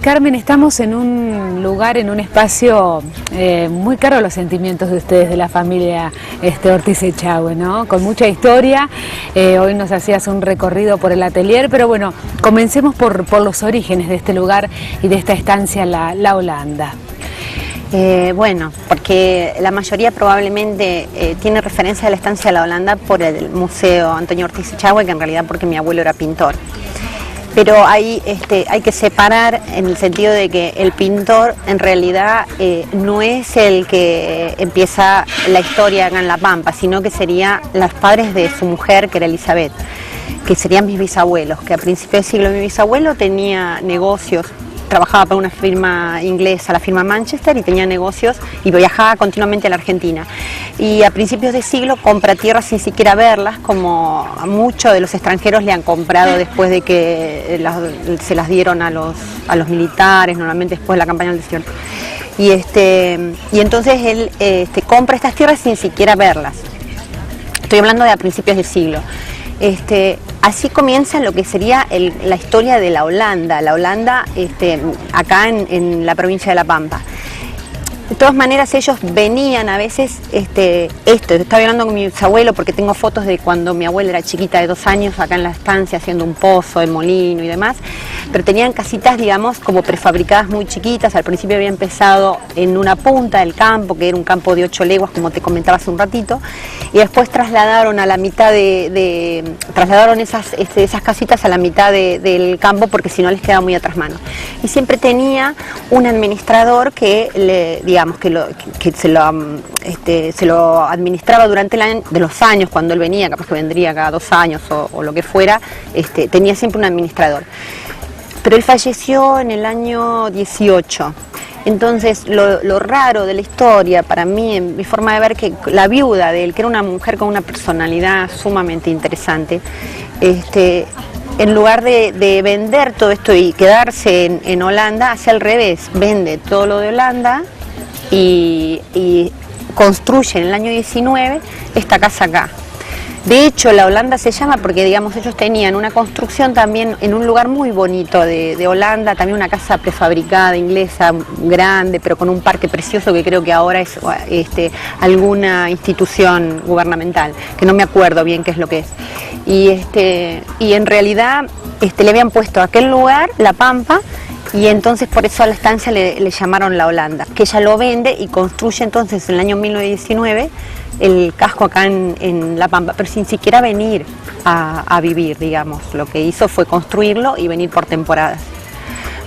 Carmen, estamos en un lugar, en un espacio muy caro a los sentimientos de ustedes, de la familia Ortiz Echagüe, ¿no? Con mucha historia. Hoy nos hacías un recorrido por el atelier, pero bueno, comencemos por los orígenes de este lugar y de esta estancia, la Holanda. Bueno, porque la mayoría probablemente tiene referencia a la estancia de la Holanda por el Museo Antonio Ortiz Echagüe, que en realidad porque mi abuelo era pintor. Pero hay que separar en el sentido de que el pintor en realidad no es el que empieza la historia acá en La Pampa, sino que serían los padres de su mujer, que era Elizabeth, que serían mis bisabuelos, que a principios del siglo mi bisabuelo tenía negocios, trabajaba para una firma inglesa, la firma Manchester, y tenía negocios y viajaba continuamente a la Argentina. Y a principios de siglo compra tierras sin siquiera verlas, como a muchos de los extranjeros le han comprado después de que se las dieron a los militares, normalmente después de la campaña del desierto. Y entonces él compra estas tierras sin siquiera verlas. Estoy hablando de a principios del siglo. Así comienza lo que sería la historia de la Holanda. La Holanda acá en la provincia de La Pampa. De todas maneras ellos venían a veces, estaba hablando con mi bisabuelo porque tengo fotos de cuando mi abuela era chiquita de 2 años acá en la estancia haciendo un pozo, el molino y demás, pero tenían casitas, digamos, como prefabricadas muy chiquitas. Al principio había empezado en una punta del campo, que era un campo de 8 leguas, como te comentaba hace un ratito, y después trasladaron a la mitad trasladaron esas casitas a la mitad del campo porque si no les quedaba muy atrás mano. Y siempre tenía un administrador que se lo administraba durante los años cuando él venía, capaz que vendría cada 2 años o lo que fuera, tenía siempre un administrador. Pero él falleció en el año 18. Entonces lo raro de la historia para mí, en mi forma de ver, que la viuda de él, que era una mujer con una personalidad sumamente interesante, en lugar de vender todo esto y quedarse en Holanda, hace al revés, vende todo lo de Holanda y construye en el año 19 esta casa acá. De hecho, la Holanda se llama porque, digamos, ellos tenían una construcción también en un lugar muy bonito de Holanda, también una casa prefabricada inglesa, grande, pero con un parque precioso que creo que ahora es alguna institución gubernamental, que no me acuerdo bien qué es lo que es. Y en realidad le habían puesto a aquel lugar La Pampa, y entonces por eso a la estancia le llamaron la Holanda, que ella lo vende y construye entonces en el año 1919 el casco acá en La Pampa, pero sin siquiera venir a vivir, digamos. Lo que hizo fue construirlo y venir por temporadas.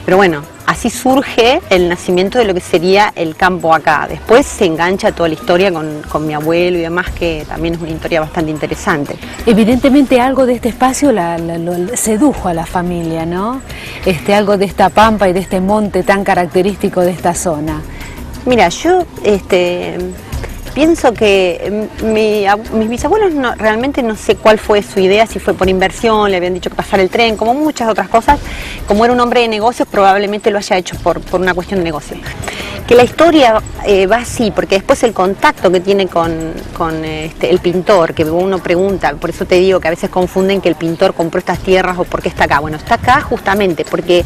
Pero bueno, así surge el nacimiento de lo que sería el campo acá. Después se engancha toda la historia con mi abuelo y demás, que también es una historia bastante interesante. Evidentemente algo de este espacio sedujo a la familia, ¿no? Algo de esta pampa y de este monte tan característico de esta zona. Mira, yo pienso que mis bisabuelos realmente no sé cuál fue su idea, si fue por inversión, le habían dicho que pasara el tren, como muchas otras cosas. Como era un hombre de negocios, probablemente lo haya hecho por una cuestión de negocio. Que la historia va así, porque después el contacto que tiene con el pintor, que uno pregunta, por eso te digo que a veces confunden que el pintor compró estas tierras o por qué está acá. Bueno, está acá justamente porque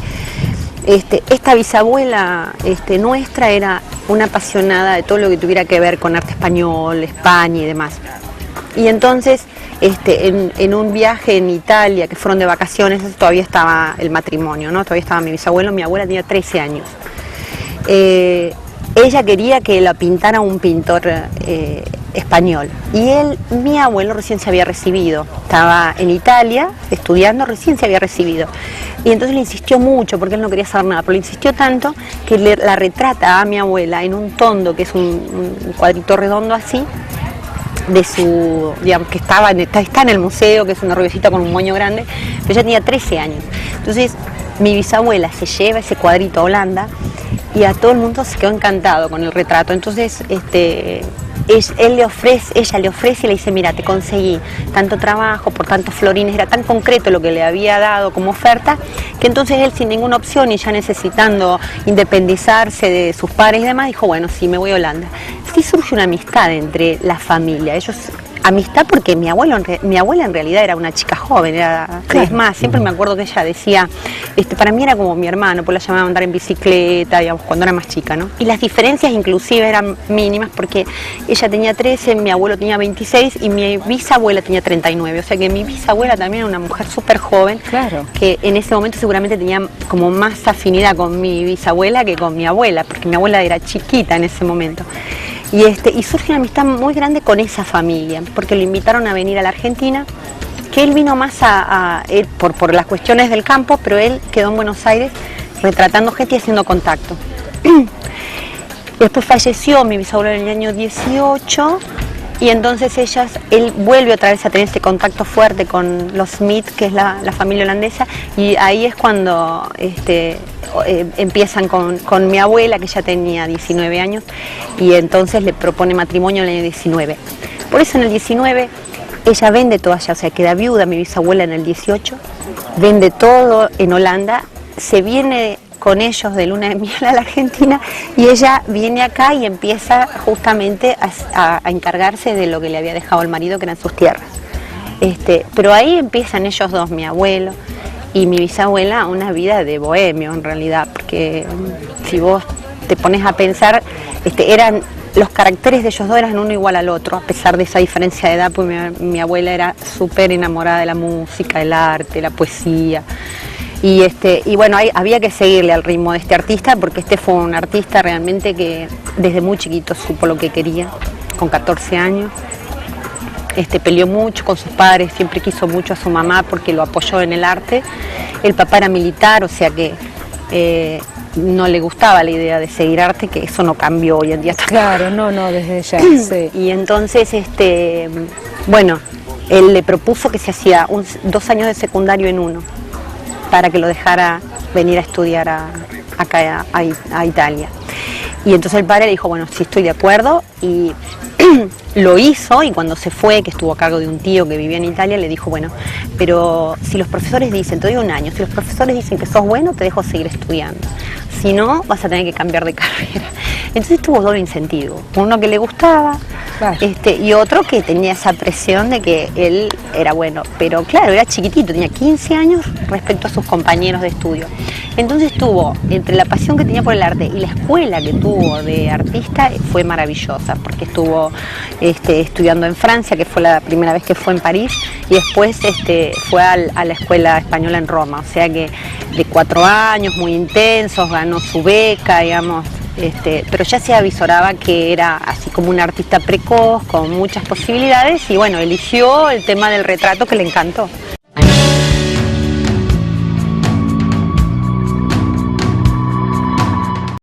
esta bisabuela nuestra era una apasionada de todo lo que tuviera que ver con arte español, España y demás. Y entonces, en un viaje en Italia, que fueron de vacaciones, todavía estaba el matrimonio, ¿no? Todavía estaba mi bisabuelo, mi abuela tenía 13 años. Ella quería que la pintara un pintor español. Y mi abuelo recién se había recibido, estaba en Italia estudiando, recién se había recibido. Y entonces le insistió mucho, porque él no quería saber nada, pero le insistió tanto que la retrata a mi abuela en un tondo, que es un cuadrito redondo así, de su, digamos, que está en el museo, que es una rubiecita con un moño grande, pero ella tenía 13 años. Entonces mi bisabuela se lleva ese cuadrito a Holanda y a todo el mundo se quedó encantado con el retrato. Entonces ella le ofrece y le dice: mira, te conseguí tanto trabajo por tantos florines. Era tan concreto lo que le había dado como oferta, que entonces él, sin ninguna opción y ya necesitando independizarse de sus padres y demás, dijo: bueno, sí, me voy a Holanda. Sí surge una amistad entre la familia. Ellos amistad porque mi abuela en realidad era una chica joven, Claro. es más, siempre me acuerdo que ella decía, para mí era como mi hermano, pues la llamaba a andar en bicicleta, digamos, cuando era más chica, ¿no? Y las diferencias inclusive eran mínimas porque ella tenía 13, mi abuelo tenía 26 y mi bisabuela tenía 39, o sea que mi bisabuela también era una mujer súper joven, Claro. que en ese momento seguramente tenía como más afinidad con mi bisabuela que con mi abuela, porque mi abuela era chiquita en ese momento. Y surge una amistad muy grande con esa familia, porque lo invitaron a venir a la Argentina, que él vino más por las cuestiones del campo, pero él quedó en Buenos Aires retratando gente y haciendo contacto. Después falleció mi bisabuela en el año 18 y entonces él vuelve otra vez a tener ese contacto fuerte con los Smith, que es la familia holandesa, y ahí es cuando empiezan con mi abuela, que ya tenía 19 años, y entonces le propone matrimonio en el año 19. Por eso en el 19 ella vende todo allá, o sea, queda viuda mi bisabuela en el 18, vende todo en Holanda, se viene con ellos de luna de miel a la Argentina y ella viene acá y empieza justamente a encargarse de lo que le había dejado el marido, que eran sus tierras. Pero ahí empiezan ellos dos, mi abuelo y mi bisabuela, una vida de bohemio en realidad, porque si vos te pones a pensar, los caracteres de ellos dos eran uno igual al otro, a pesar de esa diferencia de edad, pues mi abuela era súper enamorada de la música, el arte, la poesía. Y bueno, había que seguirle al ritmo de este artista, porque fue un artista realmente que desde muy chiquito supo lo que quería, con 14 años. Peleó mucho con sus padres, siempre quiso mucho a su mamá porque lo apoyó en el arte. El papá era militar, o sea que no le gustaba la idea de seguir arte, que eso no cambió hoy en día. Claro, no, desde ya, sí. Y entonces, bueno, él le propuso que se hacía 2 años de secundario en uno, para que lo dejara venir a estudiar acá a Italia. Y entonces el padre le dijo, bueno, sí, estoy de acuerdo, y lo hizo, y cuando se fue, que estuvo a cargo de un tío que vivía en Italia, le dijo, bueno, pero si los profesores dicen, te doy 1 año, si los profesores dicen que sos bueno, te dejo seguir estudiando, si no, vas a tener que cambiar de carrera. Entonces tuvo doble incentivo, uno que le gustaba, Claro. y otro que tenía esa presión de que él era bueno, pero claro, era chiquitito, tenía 15 años respecto a sus compañeros de estudio. Entonces tuvo, entre la pasión que tenía por el arte y la escuela que tuvo de artista, fue maravillosa, porque estuvo estudiando en Francia, que fue la primera vez que fue en París, y después fue a la escuela española en Roma, o sea que de 4 años, muy intensos, ganó su beca, digamos. Pero ya se avisoraba que era así como un artista precoz, con muchas posibilidades, y bueno, eligió el tema del retrato, que le encantó.